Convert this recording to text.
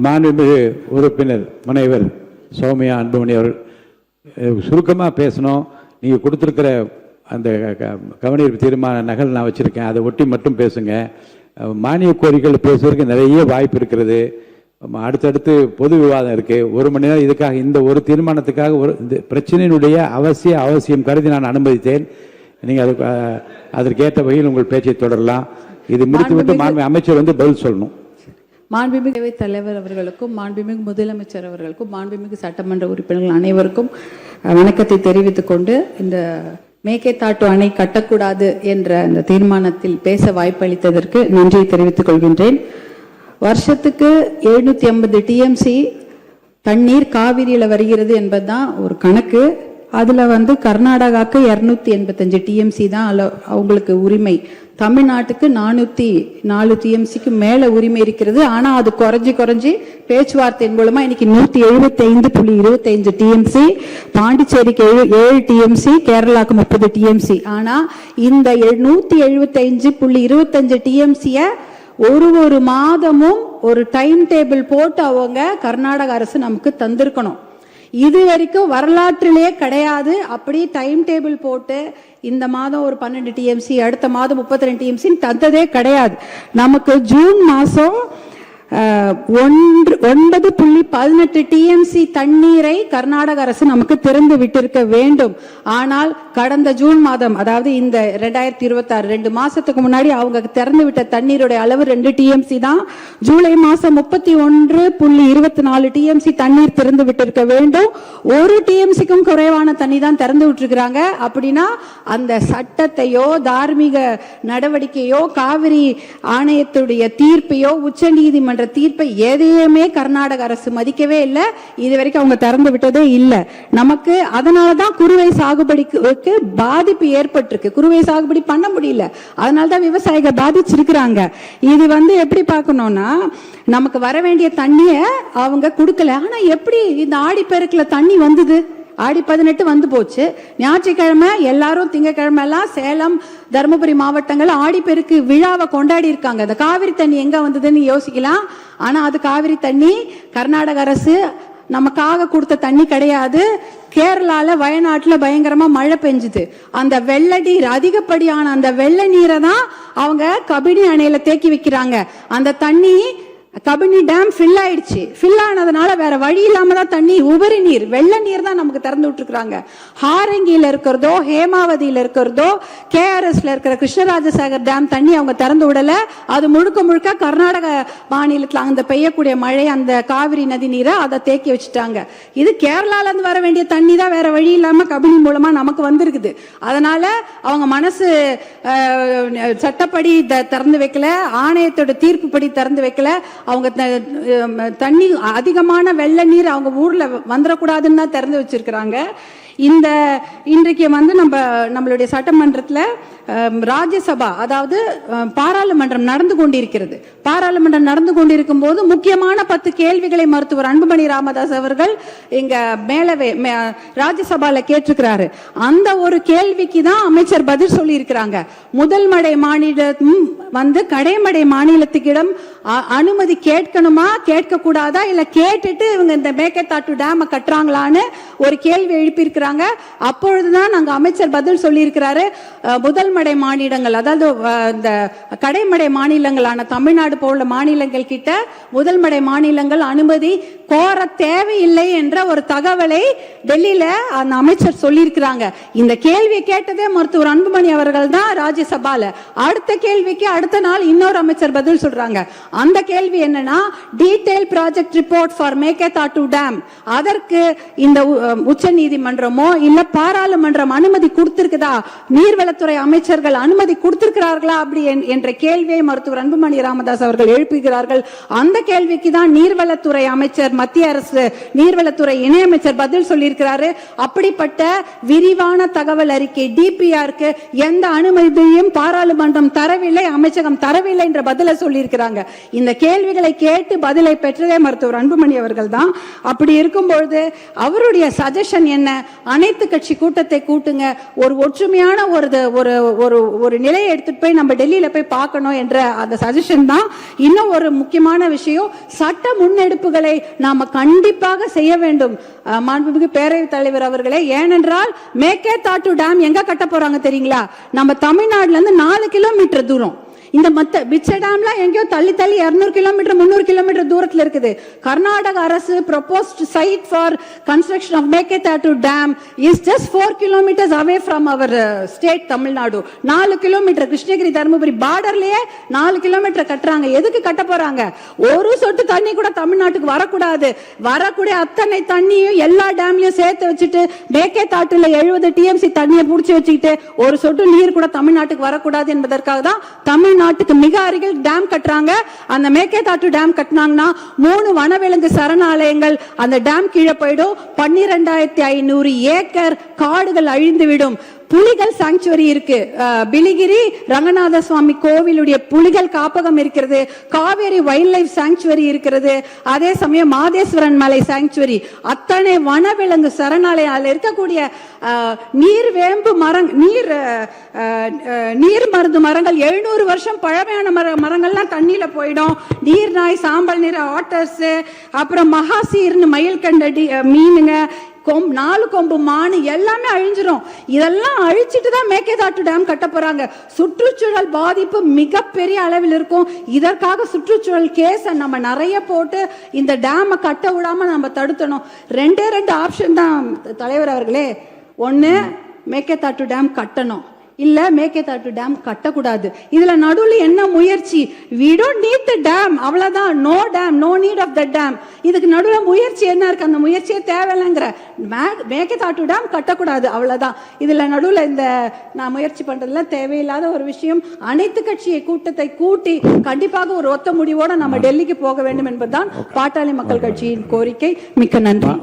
மாண்புமிகு உறுப்பினர் முனைவர் சௌமியா அன்புமணி அவர்கள் சுருக்கமாக பேசணும். நீங்கள் கொடுத்துருக்கிற அந்த கவனீர்ப்பு தீர்மான நகல் நான் வச்சுருக்கேன், அதை ஒட்டி மட்டும் பேசுங்க. மானிய கோரிக்கைகள் பேசுவதற்கு நிறைய வாய்ப்பு இருக்கிறது. அடுத்தடுத்து பொது விவாதம் இருக்குது. 1 மணி நேரம் இதுக்காக, இந்த ஒரு தீர்மானத்துக்காக இந்த பிரச்சனையினுடைய அவசியம் கருதி நான் அனுமதித்தேன். நீங்கள் அதற்கேற்ற வகையில் உங்கள் பேச்சை தொடரலாம். இது முடித்துவிட்டு அமைச்சர் பதில் சொல்லணும். மாண்புமிகு தலைவர் அவர்களுக்கும், மாண்புமிகு முதலமைச்சர் அவர்களுக்கும், மாண்புமிகு சட்டமன்ற உறுப்பினர்கள் அனைவருக்கும் வணக்கத்தை தெரிவித்துக் கொண்டு, இந்த மேகேதாட்டு அணை கட்டக்கூடாது என்ற அந்த தீர்மானத்தில் பேச வாய்ப்பளித்ததற்கு நன்றியை தெரிவித்துக் கொள்கின்றேன். வருஷத்துக்கு 750 டிஎம்சி தண்ணீர் காவிரியில் வருகிறது என்பதுதான் ஒரு கணக்கு. அதுல கர்நாடகாவுக்கு 285 டிஎம்சி தான் அவங்களுக்கு உரிமை. தமிழ்நாட்டுக்கு 404 டிஎம்சிக்கு மேல உரிமை இருக்கிறது. ஆனா அது குறைஞ்சி பேச்சுவார்த்தையின் மூலமா இன்னைக்கு 175.25 டிஎம்சி, பாண்டிச்சேரிக்கு 7 டிஎம்சி, கேரளாக்கு 30 டிஎம்சி. ஆனா இந்த 175.25 டிஎம்சிய ஒரு மாதமும் ஒரு டைம் டேபிள் போட்டு அவங்க கர்நாடக அரசு நமக்கு தந்திருக்கணும். இது வரைக்கும் வரலாற்றிலே கிடையாது. அப்படி டைம் டேபிள் போட்டு இந்த மாதம் ஒரு 12 டிஎம்சி, அடுத்த மாதம் 32 டிஎம்சி தந்ததே கிடையாது. நமக்கு ஜூன் மாசம் 9.18 டிஎம்சி தண்ணீரை கர்நாடக அரசு நமக்கு திறந்து விட்டிருக்க வேண்டும். ஆனால் கடந்த ஜூன் மாதம், அதாவது இந்த 2026 2 மாசத்துக்கு முன்னாடி அவங்க திறந்து விட்ட தண்ணீருடைய அளவு 2 டிஎம்சி தான். ஜூலை மாசம் 31.24 டிஎம்சி தண்ணீர் திறந்து விட்டிருக்க வேண்டும். 1 டிஎம்சிக்கும் குறைவான தண்ணி தான் திறந்து விட்டுருக்காங்க. அப்படின்னா அந்த சட்டத்தையோ தார்மீக நடவடிக்கையோ காவிரி ஆணையத்துடைய தீர்ப்பையோ உச்ச நீதிமன்ற தீர்ப்பை எதையுமே கர்நாடக அரசு மதிக்கவே இல்லை. இதுவரைக்கும் அவங்க திறந்து விட்டதே இல்லை. நமக்கு அதனாலதான் குறுவை சாகுபடிக்கு பாதிப்பு ஏற்பட்டிருக்கு. குறுவை சாகுபடி பண்ண முடியல, அதனாலதான் விவசாயிகள் பாதிச்சிருக்கிறாங்க. இது எப்படி பார்க்கணும்னா, நமக்கு வர வேண்டிய தண்ணிய அவங்க கொடுக்கல. ஆனா எப்படி இந்த ஆடிப்பெருக்குல தண்ணி வந்தது? ஆடி 18 வந்து போச்சு. ஞாயிற்றுக்கிழமை எல்லாரும், திங்கக்கிழமை எல்லாம் சேலம், தருமபுரி மாவட்டங்கள் ஆடிப்பெருக்கு விழாவை கொண்டாடி இருக்காங்க. இந்த காவிரி தண்ணி எங்க வந்ததுன்னு யோசிக்கலாம். ஆனா அது காவிரி தண்ணி கர்நாடக அரசு நமக்காக கொடுத்த தண்ணி கிடையாது. கேரளால வயநாட்டுல பயங்கரமா மழை பெஞ்சுது. அந்த வெள்ள நீர், அதிகப்படியான அந்த வெள்ள நீரை தான் அவங்க கபினி அணையில தேக்கி வைக்கிறாங்க. அந்த தண்ணி கபினி டேம் ஃபில் ஆயிடுச்சு. ஃபில் ஆனதுனால வேற வழி இல்லாம தான் தண்ணி, உபரி நீர், வெள்ள நீர் தான் நமக்கு திறந்து விட்டுருக்காங்க. ஹாரங்கியில இருக்கிறதோ, ஹேமாவதியில இருக்கிறதோ, கேஆர்எஸ்ல இருக்கிற கிருஷ்ணராஜசாகர் டேம் தண்ணி அவங்க திறந்து விடல. அது முழுக்க கர்நாடக மாநிலத்தில் அந்த பெய்யக்கூடிய மழை, அந்த காவிரி நதி நீரை அதை தேக்கி வச்சுட்டாங்க. இது கேரளால இருந்து வர வேண்டிய தண்ணி தான் வேற வழி இல்லாம கபினி மூலமா நமக்கு வந்திருக்குது. அதனால அவங்க மனசு சட்டப்படி திறந்து வைக்கல, ஆணையத்தோட தீர்ப்பு படி திறந்து வைக்கல. அவங்க தண்ணி, அதிகமான வெள்ள நீர் அவங்க ஊர்ல வந்துடக்கூடாதுன்னு தான் திறந்து வச்சிருக்கிறாங்க. இன்றைக்கு நம்மளுடைய சட்டமன்றத்தில் ராஜ்யசபா, அதாவது பாராளுமன்றம் நடந்து கொண்டிருக்கிறது. பாராளுமன்றம் நடந்து கொண்டிருக்கும் போது முக்கியமான 10 கேள்விகளை மருத்துவர் அன்புமணி ராமதாஸ் அவர்கள் இங்க மேலவே ராஜ்யசபால கேட்டிருக்கிறாரு. அந்த ஒரு கேள்விக்கு தான் அமைச்சர் பதில் சொல்லி இருக்கிறாங்க. முதல் மடை மாநிலம் கடைமடை மாநிலத்துக்கிடம் அனுமதி கேட்கணுமா, கேட்க கூடாதா, இல்ல கேட்டுட்டு இவங்க இந்த மேகேதாட்டு டேம் கட்டுறாங்களான்னு ஒரு கேள்வி எழுப்பியிருக்கிறாங்க. அப்பொழுதுதான் நாங்க அமைச்சர் பதில் சொல்லி இருக்கிறாரு. முதல் மடை மாநிலங்கள், அதாவது இந்த கடைமடை மாநிலங்களான தமிழ்நாடு போல மாநிலங்கள் கிட்ட முதல் மடை மாநிலங்கள் அனுமதி கோர தேவையில்லை என்ற ஒரு தகவலை டெல்லியில அந்த அமைச்சர் சொல்லியிருக்கிறாங்க. இந்த கேள்வியை கேட்டதே மருத்துவர் அன்புமணி அவர்கள் தான் ராஜ்யசபால. அடுத்த கேள்விக்கு அடுத்த நாள் இன்னொரு அமைச்சர் பதில் சொல்றாங்க. அந்த கேள்வி என்னன்னா, detail project report for Mekedatu dam, அதற்கு இந்த உச்ச நீதிமன்றமோ இல்ல பாராளுமன்றம் அனுமதி கொடுத்திருக்குதா, நீர்வளத்துறை அமைச்சர்கள் அனுமதி கொடுத்திருக்கிறார்களா அப்படி என்ற கேள்வியை மருத்துவர் அன்புமணி ராமதாஸ் அவர்கள் எழுப்புகிறார்கள். அந்த கேள்விக்கு தான் நீர்வளத்துறை அமைச்சர் மத்திய அரசு நீர்வளத்துறை இணையமைச்சர் பதில் சொல்லியிருக்கிறாரு. அப்படிப்பட்ட விரிவான தகவல் அறிக்கை டிபிஆருக்கு எந்த அனுமதியும் பாராளுமன்றம் தரவில்லை, அமைச்சகம் தரவில்லை என்ற பதிலை சொல்லியிருக்கிறாங்க. இந்த கேள்விகளை கேட்டு பதிலை பெற்றதே மருத்துவர் அன்புமணி அவர்கள் தான். அப்படி இருக்கும்பொழுது அவருடைய சஜஷன் என்ன? அனைத்து கட்சி கூட்டத்தை கூட்டுங்க, ஒரு ஒற்றுமையான ஒரு நிலையை எடுத்துட்டு போய் நம்ம டெல்லியில போய் பார்க்கணும் என்ற அந்த சஜஷன் தான். இன்னும் ஒரு முக்கியமான விஷயம், சட்ட முன்னெடுப்புகளை நாம கண்டிப்பாக செய்ய வேண்டும் மாண்புமிகு பேரவைத் தலைவர் அவர்களே. ஏனென்றால் மேகேதாட்டு டேம் எங்க கட்ட போறாங்க தெரியுங்களா? நம்ம தமிழ்நாடுல இருந்து 4 கிலோமீட்டர் தூரம். இந்த மத்த பிச்ச டேம்லாம் எங்கேயோ தள்ளி 200 கிலோமீட்டர் 300 கிலோமீட்டர் தூரத்தில் இருக்குது. கர்நாடக அரசு proposed site for construction of Meketatu Dam is just 4 kilometers away from our state Tamil Nadu. 4 kilometre Krishnagiri Dharmapuri பார்டர்லயே 4 கிலோமீட்டர் கட்டுறாங்க. எதுக்கு கட்ட போறாங்க? ஒரு சொட்டு தண்ணி கூட தமிழ்நாட்டுக்கு வரக்கூடாது. வரக்கூடிய அத்தனை தண்ணியும் எல்லா டேம்லயும் சேர்த்து வச்சுட்டு மேகேதாட்டுல 70 TMC தண்ணியை புடிச்சு வச்சுக்கிட்டு ஒரு சொட்டு நீர் கூட தமிழ்நாட்டுக்கு வரக்கூடாது என்பதற்காக தான் தமிழ்நாட்டுக்கு மிக அருகில் டேம் கட்டுறாங்க. அந்த மேகேதாட்டு டேம் கட்டினாங்கன்னா 3 வனவிலங்கு சரணாலயங்கள் அந்த டேம் கீழே போயிடும். 12,500 ஏக்கர் காடுகள் அழிந்துவிடும். புலிகள் சாங்சுவரி இருக்கு, பிலிகிரி ரங்கநாத சுவாமி கோவிலுடைய புலிகள் காப்பகம் இருக்கிறது, காவேரி வைல்ட் லைஃப் சாங்சுவரி இருக்கிறது, அதே சமயம் மாதேஸ்வரன் மலை சாங்சுவரி, அத்தனை வனவிலங்கு சரணாலயம் இருக்கக்கூடிய நீர் வேம்பு நீர் மருந்து மரங்கள் 700 வருஷம் பழமையான மரங்கள்லாம் தண்ணியில போயிடும். நீர் நாய், சாம்பல் நீர் ஆட்டர்ஸ், அப்புறம் மகாசீர்னு மயில் கண்டடி மீனுங்க, 4 கொம்பு மானு எல்லாமே அழிஞ்சிரும். இதெல்லாம் அழிச்சிட்டு தான் மேகேதாட்டு டேம் கட்ட போறாங்க. சுற்றுச்சூழல் பாதிப்பு மிகப்பெரிய அளவில் இருக்கும். இதற்காக சுற்றுச்சூழல் கேஸ் நம்ம நிறைய போட்டு இந்த டேமை கட்ட விடாம நம்ம தடுத்தணும். 2 ஆப்ஷன் தான் தலைவர் அவர்களே. ஒன்னு மேகேதாட்டு டேம் கட்டணும், இல்ல மேகேதாட்டு டேம் கட்டக்கூடாது. இதுல நடுவுல என்ன முயற்சி? we don't need the dam, அவ்வளவுதான். no dam, no need of the dam. இதுக்கு நடுவுல முயற்சி என்ன இருக்கு? அந்த முயற்சியே தேவையில்லைங்கிற. மேகேதாட்டு டேம் கட்டக்கூடாது, அவ்வளவுதான். இதுல நடுவுல இந்த நான் முயற்சி பண்றதுல தேவையில்லாத ஒரு விஷயம். அனைத்து கட்சியை கூட்டத்தை கூட்டி கண்டிப்பாக ஒரு ஒத்த முடிவோட நம்ம டெல்லிக்கு போக வேண்டும் என்பதுதான் பாட்டாளி மக்கள் கட்சியின் கோரிக்கை. மிக்க நன்றி.